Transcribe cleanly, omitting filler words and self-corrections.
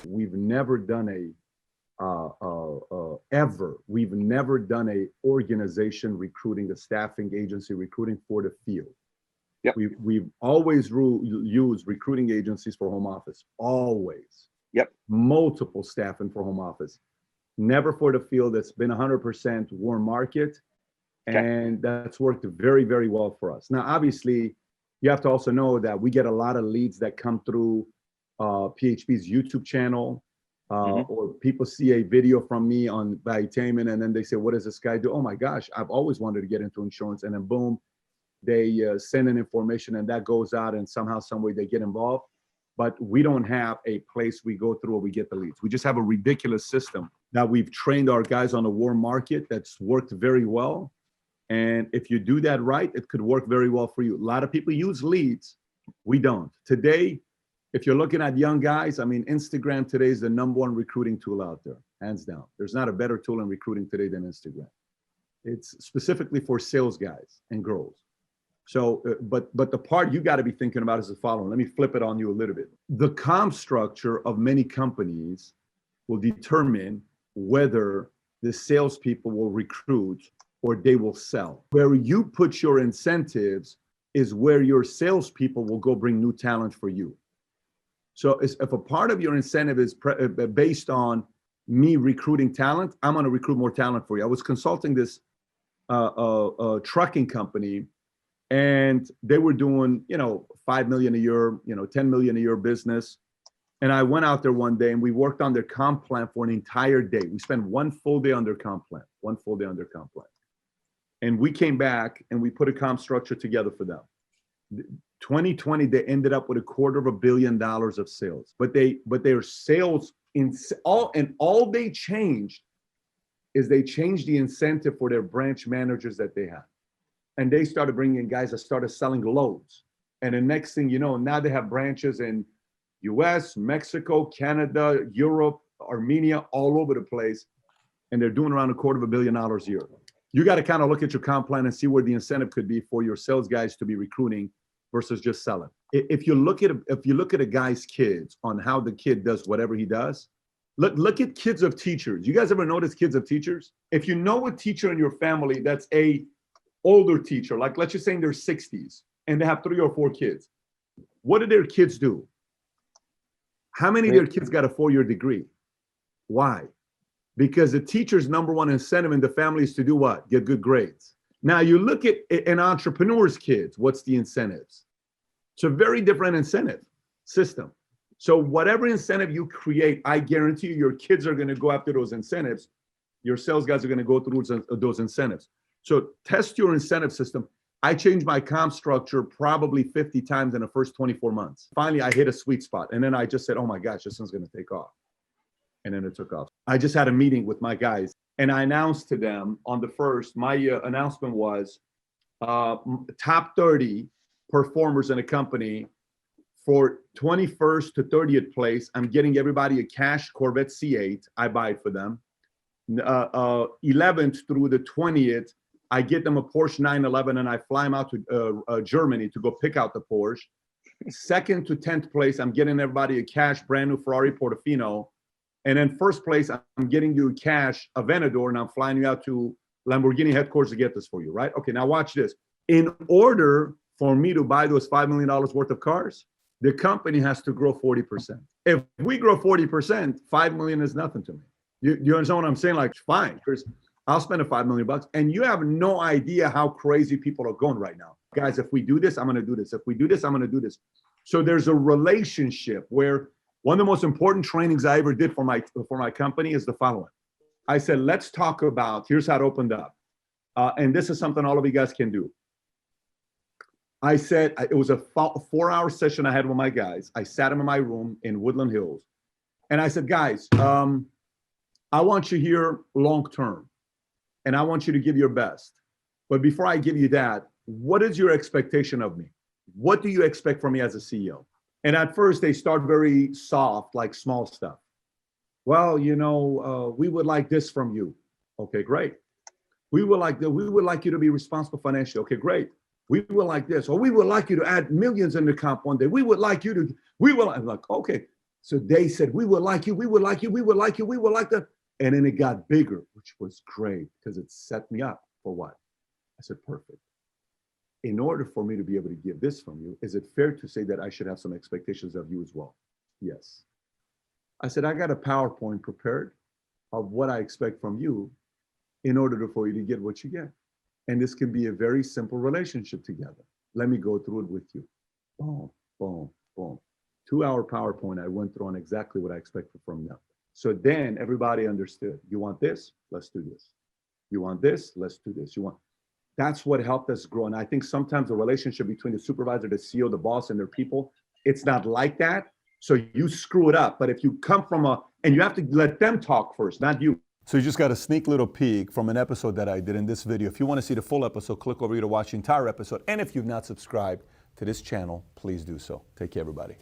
We've never done we've never done a organization recruiting, a staffing agency recruiting for the field. Yep. We've always used recruiting agencies for home office, always. Yep. Multiple staffing for home office, never for the field. It's been 100% warm market. And that's worked very, very well for us. Now, obviously, you have to also know that we get a lot of leads that come through PHP's YouTube channel, or people see a video from me on Valuetainment, and then they say, what does this guy do? Oh my gosh, I've always wanted to get into insurance. And then boom, they send in information, and that goes out, and somehow, some way they get involved. But we don't have a place we go through where we get the leads. We just have a ridiculous system that we've trained our guys on the warm market that's worked very well. And if you do that right, it could work very well for you. A lot of people use leads. We don't. Today, if you're looking at young guys, I mean, Instagram today is the #1 recruiting tool out there, hands down. There's not a better tool in recruiting today than Instagram. It's specifically for sales guys and girls. So, but the part you got to be thinking about is the following. Let me flip it on you a little bit. The comp structure of many companies will determine whether the salespeople will recruit or they will sell. Where you put your incentives is where your salespeople will go bring new talent for you. So if a part of your incentive is based on me recruiting talent, I'm going to recruit more talent for you. I was consulting this trucking company, and they were doing, $5 million a year, $10 million a year business. And I went out there one day and we worked on their comp plan for an entire day. We spent one full day on their comp plan, And we came back and we put a comp structure together for them. 2020, they ended up with $250 million of sales, but their sales all they changed is they changed the incentive for their branch managers that they had. And they started bringing in guys that started selling loads. And the next thing you know, now they have branches in US, Mexico, Canada, Europe, Armenia, all over the place. And they're doing around $250 million a year. You got to kind of look at your comp plan and see where the incentive could be for your sales guys to be recruiting versus just selling. If you look at a guy's kids on how the kid does whatever he does, look at kids of teachers. You guys ever notice kids of teachers? If you know a teacher in your family that's a older teacher, like let's just say in their 60s, and they have 3 or 4 kids, what do their kids do? How many of their kids got a 4-year degree? Why? Because the teacher's #1 incentive in the family is to do what? Get good grades. Now you look at an entrepreneur's kids, what's the incentives? It's a very different incentive system. So whatever incentive you create, I guarantee you your kids are going to go after those incentives. Your sales guys are going to go through those incentives. So test your incentive system. I changed my comp structure probably 50 times in the first 24 months. Finally, I hit a sweet spot. And then I just said, oh my gosh, this one's going to take off. And then it took off. I just had a meeting with my guys and I announced to them on the first, my announcement was top 30 performers in a company for 21st to 30th place. I'm getting everybody a cash Corvette C8. I buy it for them. 11th through the 20th, I get them a Porsche 911 and I fly them out to Germany to go pick out the Porsche. 2nd to 10th place, I'm getting everybody a cash brand new Ferrari Portofino. And then 1st place, I'm getting you a cash Aventador and I'm flying you out to Lamborghini headquarters to get this for you, right? Okay, now watch this. In order for me to buy those $5 million worth of cars, the company has to grow 40%. If we grow 40%, $5 million is nothing to me. You understand what I'm saying? Like, fine, because I'll spend $5 million bucks. And you have no idea how crazy people are going right now. Guys, if we do this, I'm going to do this. If we do this, I'm going to do this. So there's a relationship where one of the most important trainings I ever did for my company is the following. I said, let's talk about, here's how it opened up. And this is something all of you guys can do. I said, it was a 4-hour session I had with my guys. I sat them in my room in Woodland Hills. And I said, guys, I want you here long-term. And I want you to give your best. But before I give you that, what is your expectation of me? What do you expect from me as a CEO? And at first they start very soft, like small stuff. Well, we would like this from you. Okay, great. We would like you to be responsible financially. Okay, great. We would like this, or we would like you to add millions in the comp one day. I'm like, okay. So they said, we would like you, we would like you, we would like you, we would like that. And then it got bigger, which was great because it set me up for what? I said, perfect. In order for me to be able to give this from you, is it fair to say that I should have some expectations of you as well? Yes. I said, I got a PowerPoint prepared of what I expect from you in order for you to get what you get. And this can be a very simple relationship together. Let me go through it with you. Boom, boom, boom. 2-hour PowerPoint I went through on exactly what I expected from them. So then everybody understood. You want this? Let's do this. You want this? Let's do this. You want. That's what helped us grow. And I think sometimes the relationship between the supervisor, the CEO, the boss, and their people, it's not like that. So you screw it up. But if you come from and you have to let them talk first, not you. So you just got a sneak little peek from an episode that I did in this video. If you want to see the full episode, click over here to watch the entire episode. And if you've not subscribed to this channel, please do so. Take care, everybody.